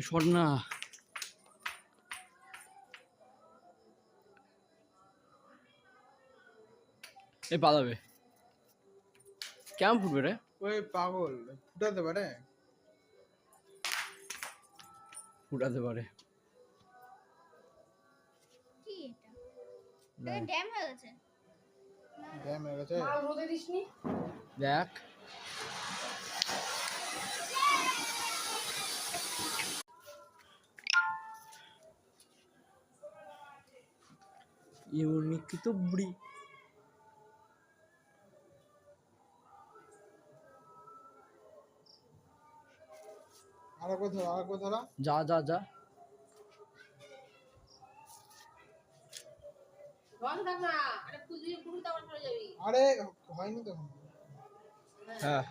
সর না। এই পালাবে কেমন ফুটবে রে? ওই পাগল ফুটাতে পারে। ফুটাতে পারে। কি এটা? এটা ড্যাম হয়ে গেছে। ড্যাম হয়ে গেছে। মাল রোদে দিসনি? দেখ ইউনিক তো বুড়ি। আরেকবার ধরা। যা যা যা। রং থাক না, আরে পুজো পুরো তারপর চলে যাবি। আরে হয়নি তো। হ্যাঁ